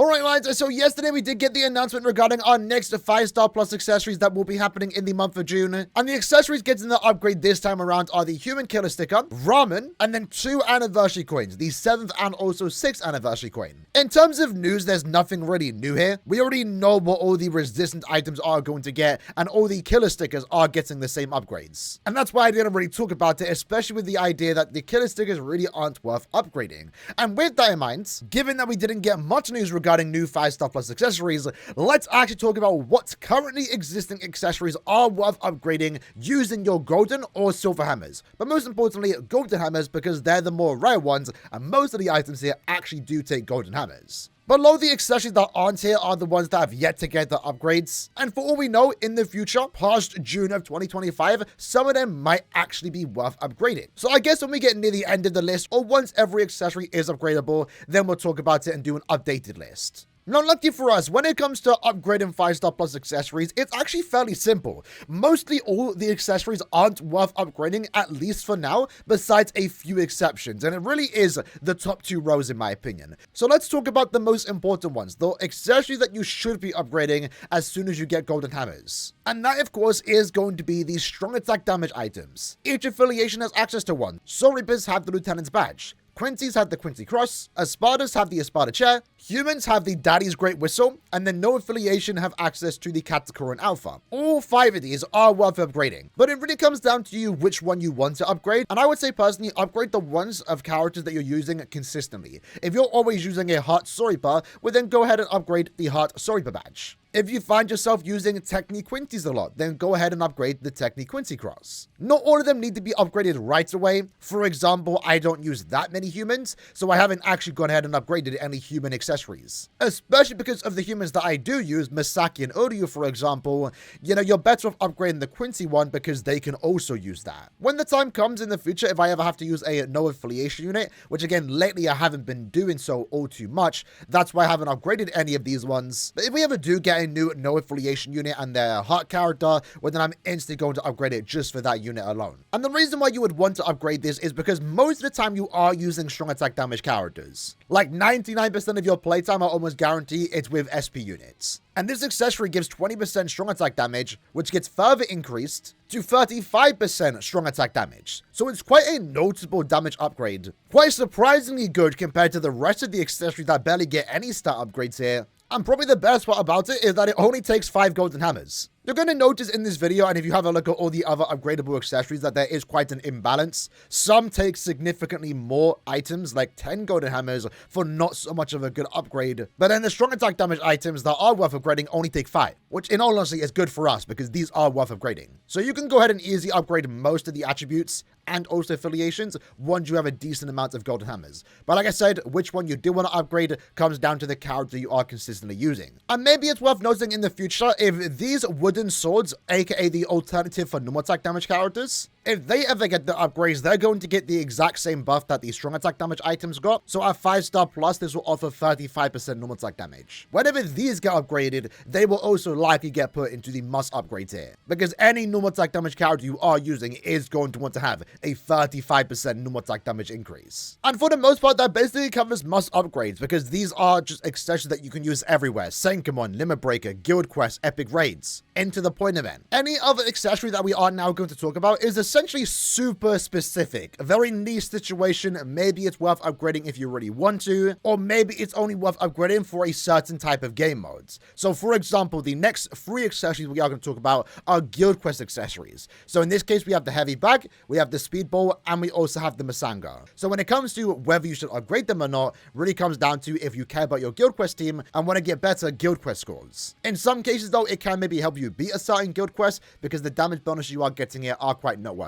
Alright lads, so yesterday we did get the announcement regarding our next 5-star plus accessories that will be happening in the month of June. And the accessories getting the upgrade this time around are the Human Killer Sticker, Ramen, and then 2 anniversary coins, the 7th and also 6th anniversary coin. In terms of news, there's nothing really new here. We already know what all the resistant items are going to get, and all the killer stickers are getting the same upgrades. And that's why I didn't really talk about it, especially with the idea that the killer stickers really aren't worth upgrading. And with that in mind, given that we didn't get much news regarding new 5-star plus accessories, let's actually talk about what currently existing accessories are worth upgrading using your golden or silver hammers. But most importantly, golden hammers, because they're the more rare ones, and most of the items here actually do take golden hammers. Below the accessories that aren't here are the ones that have yet to get the upgrades. And for all we know, in the future, past June of 2025, some of them might actually be worth upgrading. So I guess when we get near the end of the list, or once every accessory is upgradable, then we'll talk about it and do an updated list. Now, lucky for us, when it comes to upgrading 5-star plus accessories, it's actually fairly simple. Mostly all the accessories aren't worth upgrading, at least for now, besides a few exceptions, and it really is the top 2 rows in my opinion. So let's talk about the most important ones, the accessories that you should be upgrading as soon as you get golden hammers. And that, of course, is going to be the strong attack damage items. Each affiliation has access to one. Soul Reapers have the Lieutenant's Badge. Quincy's have the Quincy Cross, Espadas have the Espada Chair, Humans have the Daddy's Great Whistle, and then no affiliation have access to the Katakura Alpha. All 5 of these are worth upgrading, but it really comes down to you which one you want to upgrade, and I would say personally, upgrade the ones of characters that you're using consistently. If you're always using a Heart Soul Reaper, well then go ahead and upgrade the Heart Soul Reaper badge. If you find yourself using Techni Quincy's a lot, then go ahead and upgrade the Techni Quincy Cross. Not all of them need to be upgraded right away. For example, I don't use that many humans, so I haven't actually gone ahead and upgraded any human accessories. Especially because of the humans that I do use, Misaki and Uryu, for example, you're better off upgrading the Quincy one because they can also use that. When the time comes in the future, if I ever have to use a no affiliation unit, which again, lately I haven't been doing so all too much, that's why I haven't upgraded any of these ones. But if we ever do get a new no affiliation unit and their heart character, well then I'm instantly going to upgrade it just for that unit alone. And the reason why you would want to upgrade this is because most of the time you are using strong attack damage characters. Like 99% of your playtime, I almost guarantee it's with SP units. And this accessory gives 20% strong attack damage, which gets further increased to 35% strong attack damage. So it's quite a notable damage upgrade. Quite surprisingly good compared to the rest of the accessories that barely get any stat upgrades here. And probably the best part about it is that it only takes 5 golden hammers. You're going to notice in this video, and if you have a look at all the other upgradable accessories, that there is quite an imbalance. Some take significantly more items, like 10 golden hammers, for not so much of a good upgrade. But then the strong attack damage items that are worth upgrading only take 5, which in all honesty is good for us because these are worth upgrading. So you can go ahead and easily upgrade most of the attributes and also affiliations once you have a decent amount of golden hammers. But like I said, which one you do want to upgrade comes down to the character you are consistently using. And maybe it's worth noting in the future, if these wooden swords, aka the alternative for normal attack damage characters, if they ever get the upgrades, they're going to get the exact same buff that the strong attack damage items got. So at 5-star plus, this will offer 35% normal attack damage. Whenever these get upgraded, they will also likely get put into the must upgrade tier, because any normal attack damage character you are using is going to want to have a 35% normal attack damage increase. And for the most part, that basically covers must upgrades, because these are just accessories that you can use everywhere. Senkamon, Limit Breaker, Guild Quest, Epic Raids, Into the Point event. Any other accessory that we are now going to talk about is essentially super specific. A very niche situation. Maybe it's worth upgrading if you really want to, or maybe it's only worth upgrading for a certain type of game modes. So for example, the next 3 accessories we are going to talk about are Guild Quest accessories. So in this case, we have the Heavy Bag, we have the Speedball, and we also have the Masanga. So when it comes to whether you should upgrade them or not, really comes down to if you care about your Guild Quest team and want to get better Guild Quest scores. In some cases though, it can maybe help you beat a certain Guild Quest because the damage bonuses you are getting here are quite noteworthy.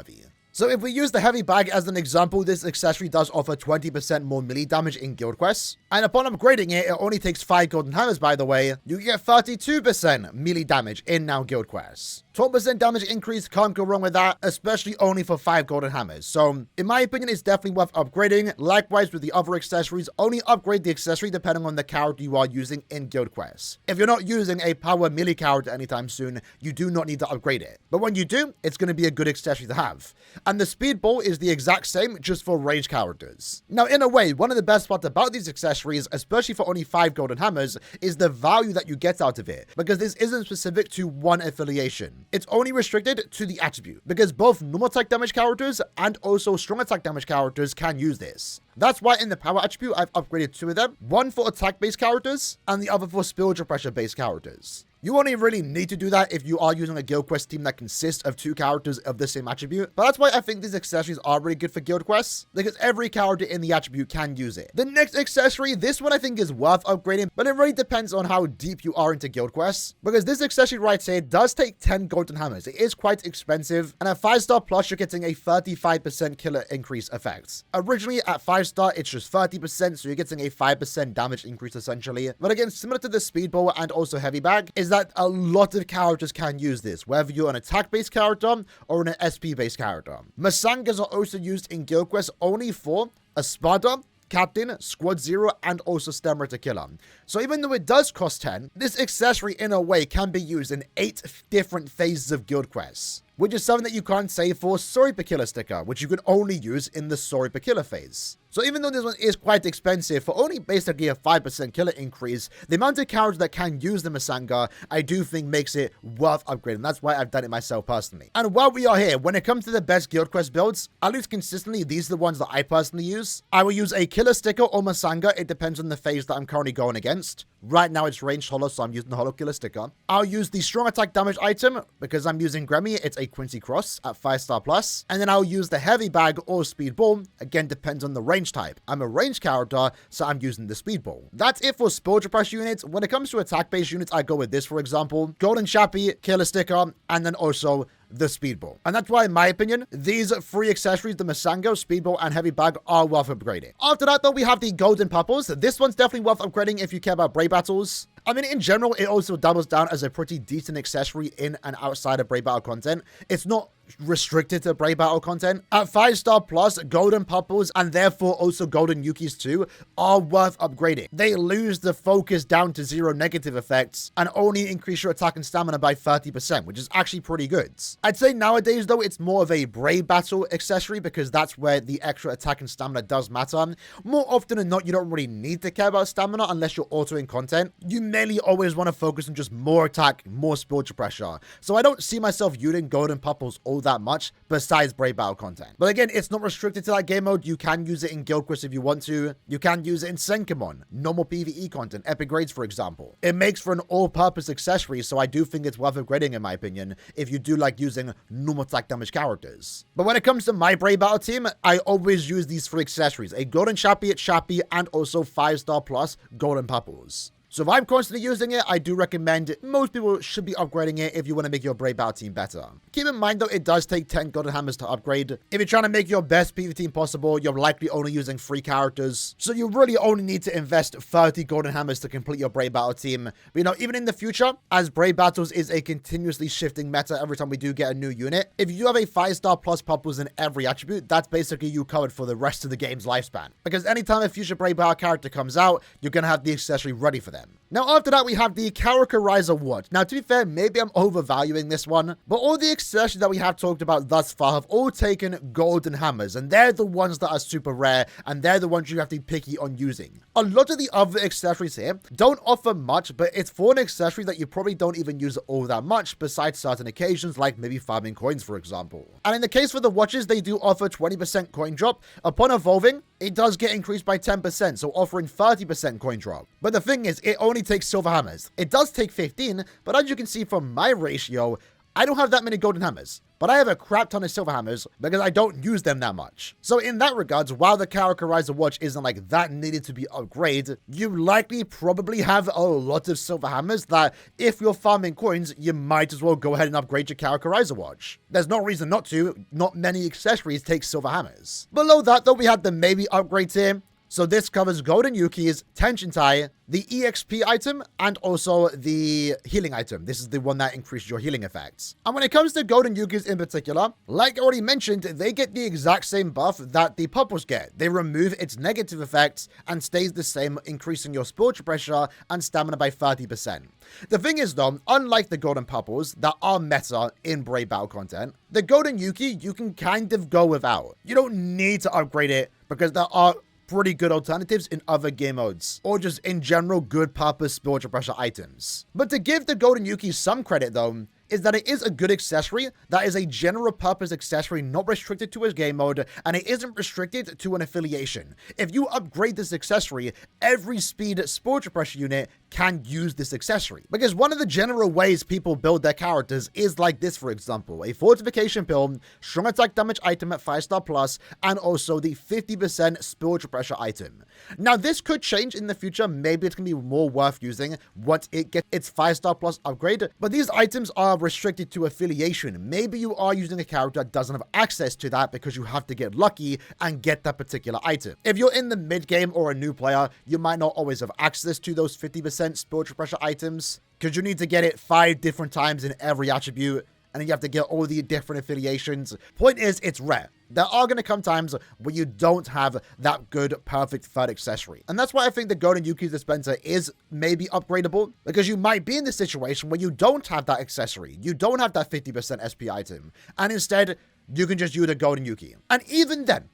So if we use the Heavy Bag as an example, this accessory does offer 20% more melee damage in Guild Quests. And upon upgrading it, it only takes 5 golden hammers, by the way. You get 32% melee damage in now Guild Quests. 12% damage increase, can't go wrong with that, especially only for 5 golden hammers. So in my opinion, it's definitely worth upgrading. Likewise with the other accessories, only upgrade the accessory depending on the character you are using in Guild Quests. If you're not using a power melee character anytime soon, you do not need to upgrade it. But when you do, it's going to be a good accessory to have. And the Speedball is the exact same, just for ranged characters. Now, in a way, one of the best parts about these accessories accessories, especially for only 5 golden hammers, is the value that you get out of it, because this isn't specific to one affiliation. It's only restricted to the attribute, because both normal attack damage characters and also strong attack damage characters can use this. That's why in the power attribute, I've upgraded 2 of them, one for attack-based characters and the other for spiritual pressure-based characters. You only really need to do that if you are using a Guild Quest team that consists of 2 characters of the same attribute. But that's why I think these accessories are really good for Guild Quests, because every character in the attribute can use it. The next accessory, this one I think is worth upgrading, but it really depends on how deep you are into Guild Quests, because this accessory right here does take 10 golden hammers. It is quite expensive, and at 5-star plus, you're getting a 35% killer increase effect. Originally at 5-star, it's just 30%, so you're getting a 5% damage increase essentially. But again, similar to the Speedball and also Heavy Bag, is that a lot of characters can use this, whether you're an attack-based character or an SP-based character. Masangas are also used in Guild Quests only for Espada, Captain, Squad Zero, and also Stammer to Killer. So even though it does cost 10, this accessory in a way can be used in 8 different phases of Guild Quests, which is something that you can't say for Sorry Per Killer sticker, which you can only use in the Sorry Per Killer phase. So even though this one is quite expensive, for only basically a 5% killer increase, the amount of characters that can use the Masanga, I do think makes it worth upgrading. That's why I've done it myself personally. And while we are here, when it comes to the best Guild Quest builds, at least consistently, these are the ones that I personally use. I will use a killer sticker or Masanga. It depends on the phase that I'm currently going against. Right now it's ranged holo, so I'm using the holo killer sticker. I'll use the strong attack damage item because I'm using Gremmy. It's a Quincy Cross at 5-star plus. And then I'll use the heavy bag or speedball. Again, depends on the range type. I'm a range character, so I'm using the speedball. That's it for spiritual press units. When it comes to attack-based units, I go with this, for example, Golden Chappie, killer sticker, and then also the speedball. And that's why, in my opinion, these 3 accessories, the Masango, speedball, and heavy bag, are worth upgrading. After that, though, we have the golden purples. This one's definitely worth upgrading if you care about Brave Battles. I mean, in general, it also doubles down as a pretty decent accessory in and outside of Brave Battle content. It's not restricted to Brave Battle content. At 5-star plus, golden purples, and therefore also golden Yukis too, are worth upgrading. They lose the focus down to 0 negative effects and only increase your attack and stamina by 30%, which is actually pretty good. I'd say nowadays, though, it's more of a Brave Battle accessory because that's where the extra attack and stamina does matter. More often than not, you don't really need to care about stamina unless you're autoing content. You mainly always want to focus on just more attack, more spiritual pressure. So I don't see myself using golden purples all that much besides Brave Battle content. But again, it's not restricted to that game mode. You can use it in Guild Quest if you want to. You can use it in Senkamon, normal PvE content, epic grades, for example. It makes for an all-purpose accessory, so I do think it's worth upgrading in my opinion if you do like using normal attack damage characters. But when it comes to my Brave Battle team, I always use these 3 accessories: a golden Chappie, and also 5-star plus golden purples. So if I'm constantly using it, I do recommend most people should be upgrading it if you want to make your Brave Battle team better. Keep in mind though, it does take 10 golden hammers to upgrade. If you're trying to make your best PvP team possible, you're likely only using 3 characters. So you really only need to invest 30 golden hammers to complete your Brave Battle team. But you know, even in the future, as Brave Battles is a continuously shifting meta every time we do get a new unit, if you have a 5-star plus purples in every attribute, that's basically you covered for the rest of the game's lifespan. Because anytime a future Brave Battle character comes out, you're going to have the accessory ready for them. Now, after that, we have the Characterizer Watch. Now, to be fair, maybe I'm overvaluing this one, but all the accessories that we have talked about thus far have all taken golden hammers, and they're the ones that are super rare, and they're the ones you have to be picky on using. A lot of the other accessories here don't offer much, but it's for an accessory that you probably don't even use all that much, besides certain occasions, like maybe farming coins, for example. And in the case for the watches, they do offer 20% coin drop. Upon evolving, it does get increased by 10%, so offering 30% coin drop. But the thing is, it only takes silver hammers. It does take 15, but as you can see from my ratio, I don't have that many golden hammers, but I have a crap ton of silver hammers because I don't use them that much. So in that regards, while the Characterizer Watch isn't like that needed to be upgraded, you likely probably have a lot of silver hammers that if you're farming coins, you might as well go ahead and upgrade your Characterizer Watch. There's no reason not to. Not many accessories take silver hammers. Below that though, we have the maybe upgrades here. So this covers Golden Yuki's, Tension Tai, the EXP item, and also the healing item. This is the one that increases your healing effects. And when it comes to Golden Yuki's in particular, like I already mentioned, they get the exact same buff that the purples get. They remove its negative effects and stays the same, increasing your spiritual pressure and stamina by 30%. The thing is though, unlike the Golden Purples that are meta in Brave Battle content, the Golden Yuki you can kind of go without. You don't need to upgrade it because there are pretty good alternatives in other game modes, or just in general good purpose spiritual pressure items. But to give the Golden Yuki some credit though, is that it is a good accessory that is a general purpose accessory not restricted to a game mode, and it isn't restricted to an affiliation. If you upgrade this accessory, every speed spiritual pressure unit can use this accessory. Because one of the general ways people build their characters is like this, for example, a fortification pill, strong attack damage item at 5-star plus, and also the 50% spiritual pressure item. Now this could change in the future, maybe it's going to be more worth using once it gets its 5-star plus upgrade, but these items are restricted to affiliation. Maybe you are using a character that doesn't have access to that because you have to get lucky and get that particular item. If you're in the mid game or a new player, you might not always have access to those 50% spiritual pressure items because you need to get it 5 different times in every attribute, and then you have to get all the different affiliations. Point is, it's rare. There are going to come times where you don't have that good, perfect third accessory. And that's why I think the Golden Yuki dispenser is maybe upgradable, because you might be in this situation where you don't have that accessory. You don't have that 50% SP item. And instead, you can just use a Golden Yuki. And even then,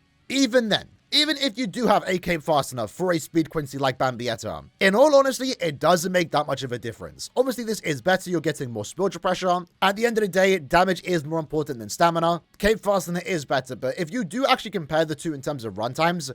even if you do have a cape fast enough for a speed Quincy like Bambietta, in all honesty, it doesn't make that much of a difference. Obviously, this is better. You're getting more spiritual pressure. At the end of the day, damage is more important than stamina. Cape fastener is better, but if you do actually compare the two in terms of runtimes,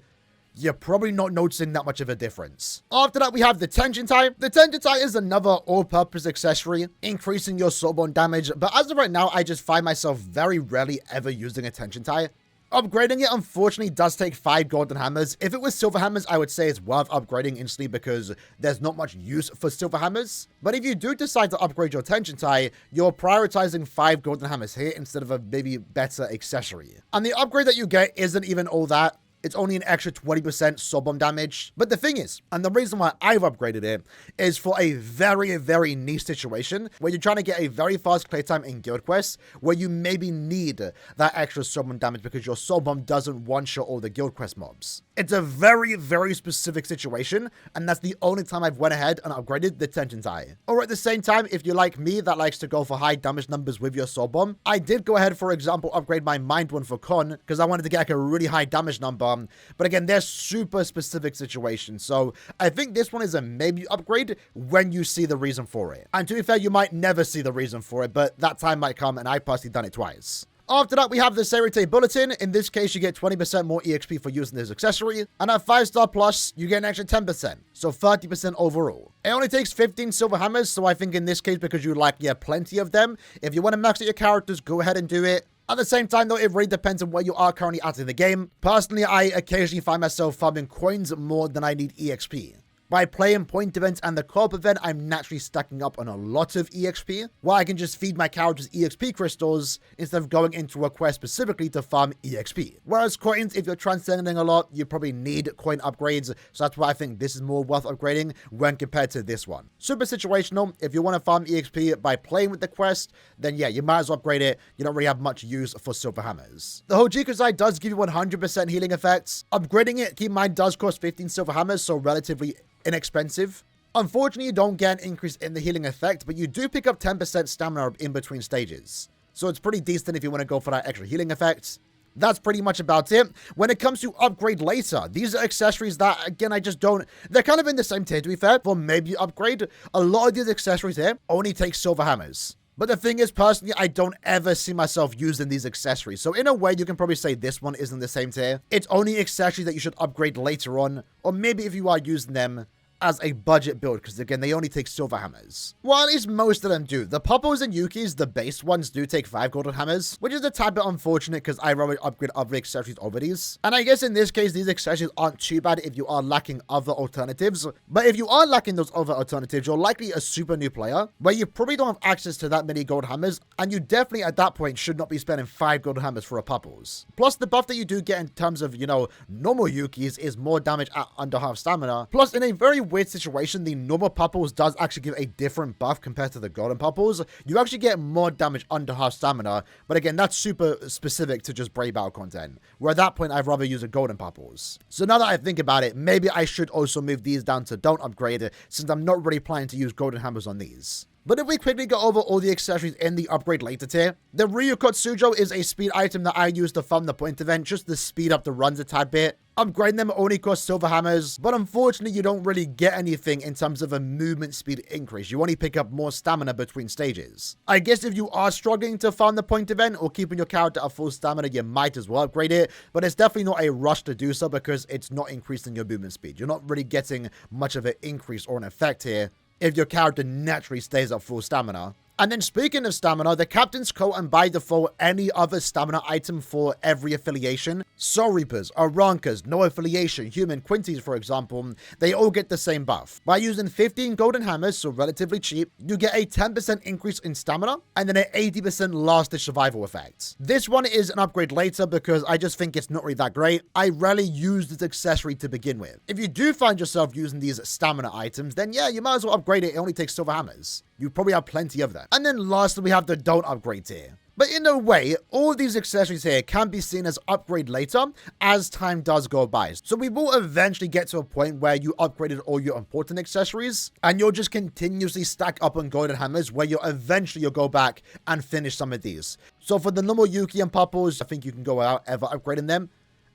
you're probably not noticing that much of a difference. After that, we have the Tension Tie. The Tension Tie is another all-purpose accessory, increasing your soulborn damage, but as of right now, I just find myself very rarely ever using a Tension Tie. Upgrading it, unfortunately, does take 5 golden hammers. If it was silver hammers, I would say it's worth upgrading instantly because there's not much use for silver hammers. But if you do decide to upgrade your Tension Tie, you're prioritizing 5 golden hammers here instead of a maybe better accessory. And the upgrade that you get isn't even all that. It's only an extra 20% soul bomb damage. But the thing is, and the reason why I've upgraded it, is for a very, very niche situation where you're trying to get a very fast clear time in guild quests, where you maybe need that extra soul bomb damage because your soul bomb doesn't one-shot all the guild quest mobs. It's a very, very specific situation, and that's the only time I've went ahead and upgraded the Tension Tie. Or at the same time, if you're like me that likes to go for high damage numbers with your soul bomb, I did go ahead, for example, upgrade my Mind one for Con, because I wanted to get like a really high damage number. But again, they're super specific situations, so I think this one is a maybe upgrade when you see the reason for it. And to be fair, you might never see the reason for it, but that time might come, and I've personally done it twice. After that, we have the Serite Bulletin. In this case, you get 20% more EXP for using this accessory, and at 5-star plus, you get an extra 10%, so 30% overall. It only takes 15 silver hammers, so I think in this case, because you likely have plenty of them, if you want to max out your characters, go ahead and do it. At the same time, though, it really depends on where you are currently at in the game. Personally, I occasionally find myself farming coins more than I need EXP. By playing point events and the co-op event, I'm naturally stacking up on a lot of EXP, where I can just feed my characters EXP crystals instead of going into a quest specifically to farm EXP. Whereas coins, if you're transcending a lot, you probably need coin upgrades, so that's why I think this is more worth upgrading when compared to this one. Super situational. If you want to farm EXP by playing with the quest, then yeah, you might as well upgrade it. You don't really have much use for silver hammers. The Hojikusai does give you 100% healing effects. Upgrading it, keep in mind, does cost 15 silver hammers, so relatively inexpensive. Unfortunately, you don't get an increase in the healing effect, but you do pick up 10% stamina in between stages. So it's pretty decent if you want to go for that extra healing effect. That's pretty much about it. When it comes to upgrade later, these are accessories that, again, I just don't... They're kind of in the same tier, to be fair, for maybe upgrade. A lot of these accessories here only take silver hammers. But the thing is, personally, I don't ever see myself using these accessories. So in a way, you can probably say this one isn't the same tier. It's only accessories that you should upgrade later on. Or maybe if you are using them as a budget build, because again, they only take silver hammers. Well, at least most of them do. The Poppos and Yukis, the base ones, do take 5 golden hammers, which is a tad bit unfortunate because I rather upgrade other accessories over these. And I guess in this case, these accessories aren't too bad if you are lacking other alternatives. But if you are lacking those other alternatives, you're likely a super new player, where you probably don't have access to that many gold hammers, and you definitely at that point should not be spending 5 golden hammers for a Poppos. Plus, the buff that you do get in terms of, you know, normal Yukis is more damage at under half stamina. Plus, in a very weird situation, the normal Popples does actually give a different buff compared to the golden Popples. You actually get more damage under half stamina, but again, that's super specific to just Brave Battle content, where at that point, I'd rather use a golden Popples. So now that I think about it, maybe I should also move these down to don't upgrade it, since I'm not really planning to use golden hammers on these. But if we quickly go over all the accessories in the upgrade later tier, the Ryukotsujo is a speed item that I use to farm the point event just to speed up the runs a tad bit. Upgrading them only costs silver hammers, but unfortunately you don't really get anything in terms of a movement speed increase. You only pick up more stamina between stages. I guess if you are struggling to farm the point event or keeping your character at full stamina, you might as well upgrade it, but it's definitely not a rush to do so because it's not increasing your movement speed. You're not really getting much of an increase or an effect here if your character naturally stays at full stamina. And then speaking of stamina, the Captain's Coat and by default any other stamina item for every affiliation, Soul Reapers, Arankas, no affiliation, Human Quinties for example, they all get the same buff. By using 15 golden hammers, so relatively cheap, you get a 10% increase in stamina and then an 80% last-ditch survival effect. This one is an upgrade later because I just think it's not really that great. I rarely use this accessory to begin with. If you do find yourself using these stamina items, then yeah, you might as well upgrade it. It only takes silver hammers. You probably have plenty of that. And then lastly, we have the don't upgrade tier. But in a way, all these accessories here can be seen as upgrade later as time does go by. So we will eventually get to a point where you upgraded all your important accessories and you'll just continuously stack up on golden hammers where you'll go back and finish some of these. So for the normal Yuki and Popples, I think you can go without ever upgrading them,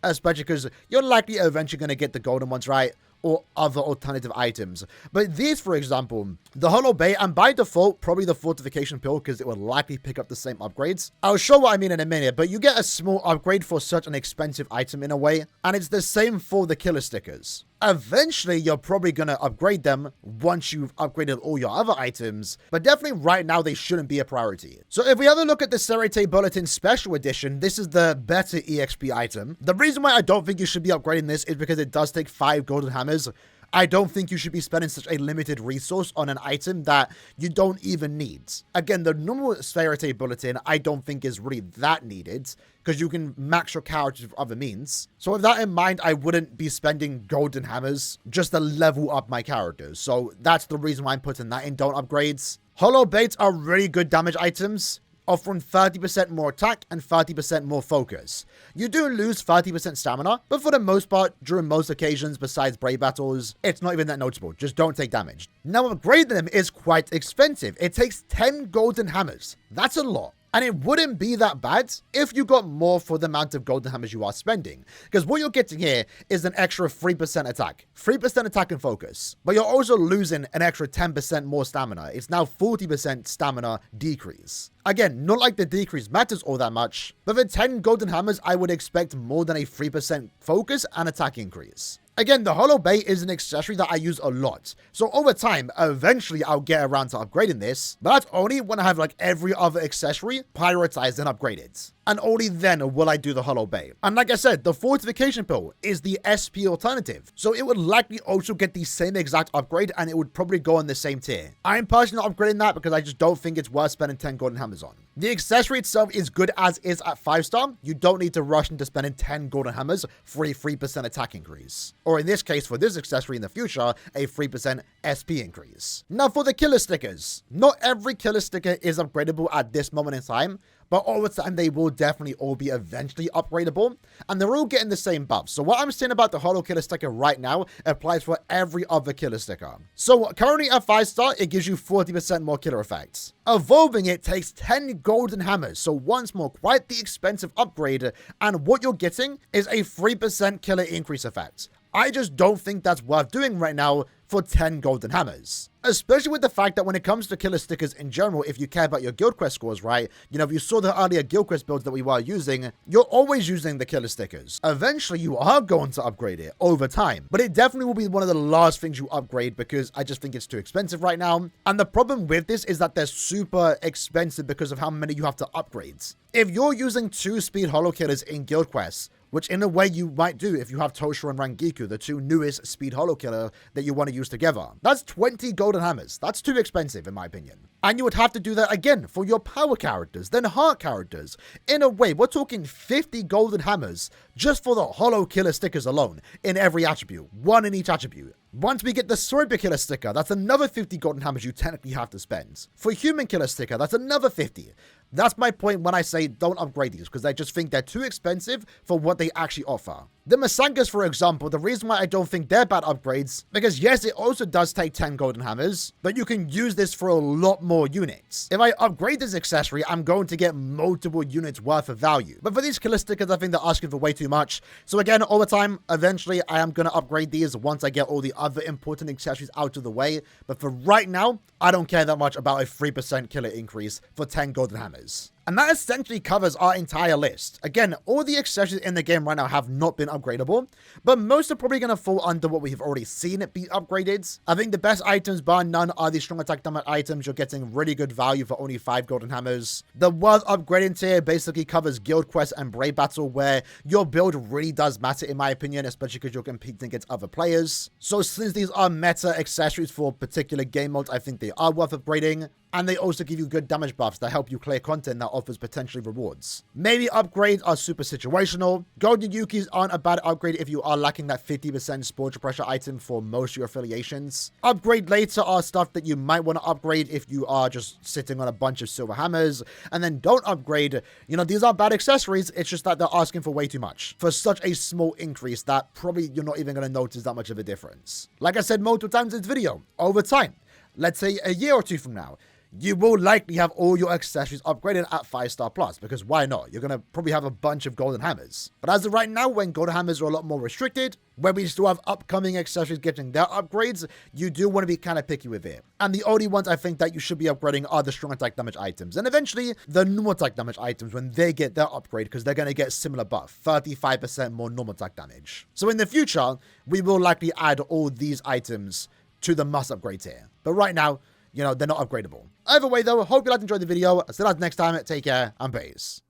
especially because you're likely eventually going to get the golden ones, right? Or other alternative items. But these, for example, the Hollow Bay, and by default, probably the Fortification Pill, because it will likely pick up the same upgrades. I'll show what I mean in a minute, but you get a small upgrade for such an expensive item in a way, and it's the same for the killer stickers. Eventually, you're probably going to upgrade them once you've upgraded all your other items, but definitely right now, they shouldn't be a priority. So if we have a look at the Serete Bulletin Special Edition, this is the better EXP item. The reason why I don't think you should be upgrading this is because it does take 5 golden hammers. I don't think you should be spending such a limited resource on an item that you don't even need. Again, the normal Serete Bulletin I don't think is really that needed because you can max your characters with other means. So with that in mind, I wouldn't be spending golden hammers just to level up my characters. So that's the reason why I'm putting that in don't upgrades. Hollow Baits are really good damage items, offering 30% more attack and 30% more focus. You do lose 30% stamina, but for the most part, during most occasions besides Brave Battles, it's not even that noticeable. Just don't take damage. Now, upgrading them is quite expensive. It takes 10 golden hammers. That's a lot. And it wouldn't be that bad if you got more for the amount of golden hammers you are spending. Because what you're getting here is an extra 3% attack. 3% attack and focus. But you're also losing an extra 10% more stamina. It's now 40% stamina decrease. Again, not like the decrease matters all that much. But for 10 golden hammers, I would expect more than a 3% focus and attack increase. Again, the Hollow Bay is an accessory that I use a lot. So over time, eventually I'll get around to upgrading this, but that's only when I have like every other accessory prioritized and upgraded. And only then will I do the Hollow Bay. And like I said, the Fortification Pill is the SP alternative. So it would likely also get the same exact upgrade and it would probably go on the same tier. I'm personally not upgrading that because I just don't think it's worth spending 10 golden hammers on. The accessory itself is good as is at 5-star. You don't need to rush into spending 10 golden hammers for a 3% attack increase. Or in this case, for this accessory in the future, a 3% SP increase. Now for the killer stickers. Not every killer sticker is upgradable at this moment in time, but over time they will definitely all be eventually upgradable, and they're all getting the same buffs. So what I'm saying about the Hollow Killer Sticker right now applies for every other killer sticker. So currently at 5-star, it gives you 40% more killer effects. Evolving it takes 10 golden hammers, so once more, quite the expensive upgrade, and what you're getting is a 3% killer increase effect. I just don't think that's worth doing right now for 10 golden hammers. Especially with the fact that when it comes to killer stickers in general, if you care about your guild quest scores, right? You know, if you saw the earlier guild quest builds that we were using, you're always using the killer stickers. Eventually, you are going to upgrade it over time, but it definitely will be one of the last things you upgrade because I just think it's too expensive right now. And the problem with this is that they're super expensive because of how many you have to upgrade. If you're using 2 speed hollow killers in guild quests, which in a way you might do if you have Tosho and Rangiku, the 2 newest speed hollow killer that you want to use together. That's 20 golden hammers. That's too expensive in my opinion. And you would have to do that again for your power characters, then heart characters. In a way, we're talking 50 golden hammers just for the hollow killer stickers alone in every attribute, 1 in each attribute. Once we get the Sword Killer sticker, that's another 50 golden hammers you technically have to spend. For Human Killer sticker, that's another 50. That's my point when I say don't upgrade these, because I just think they're too expensive for what they actually offer. The Masangas, for example, the reason why I don't think they're bad upgrades, because yes, it also does take 10 golden hammers, but you can use this for a lot more units. If I upgrade this accessory, I'm going to get multiple units worth of value. But for these killer stickers, I think they're asking for way too much. So again, over time, eventually I am going to upgrade these once I get all the other important accessories out of the way. But for right now, I don't care that much about a 3% killer increase for 10 golden hammers. And that essentially covers our entire list. Again, all the accessories in the game right now have not been upgradable, but most are probably going to fall under what we have already seen it be upgraded. I think the best items, bar none, are the strong attack damage items. You're getting really good value for only 5 golden hammers. The worth upgrading tier basically covers guild quest and brave battle, where your build really does matter in my opinion, especially because you're competing against other players. So since these are meta accessories for particular game modes, I think they are worth upgrading. And they also give you good damage buffs that help you clear content that offers potentially rewards. Maybe upgrades are super situational. Golden Yukis aren't a bad upgrade if you are lacking that 50% spiritual pressure item for most of your affiliations. Upgrade later are stuff that you might want to upgrade if you are just sitting on a bunch of silver hammers. And then don't upgrade. You know, these aren't bad accessories. It's just that they're asking for way too much for such a small increase that probably you're not even going to notice that much of a difference. Like I said multiple times in this video, over time, let's say a year or two from now, you will likely have all your accessories upgraded at 5-star plus, because why not? You're going to probably have a bunch of golden hammers. But as of right now, when golden hammers are a lot more restricted, where we still have upcoming accessories getting their upgrades, you do want to be kind of picky with it. And the only ones I think that you should be upgrading are the strong attack damage items, and eventually the normal attack damage items when they get their upgrade, because they're going to get similar buff, 35% more normal attack damage. So in the future, we will likely add all these items to the must upgrade tier. But right now, you know, they're not upgradable. Either way though, hope you guys enjoyed the video. Until next time, take care and peace.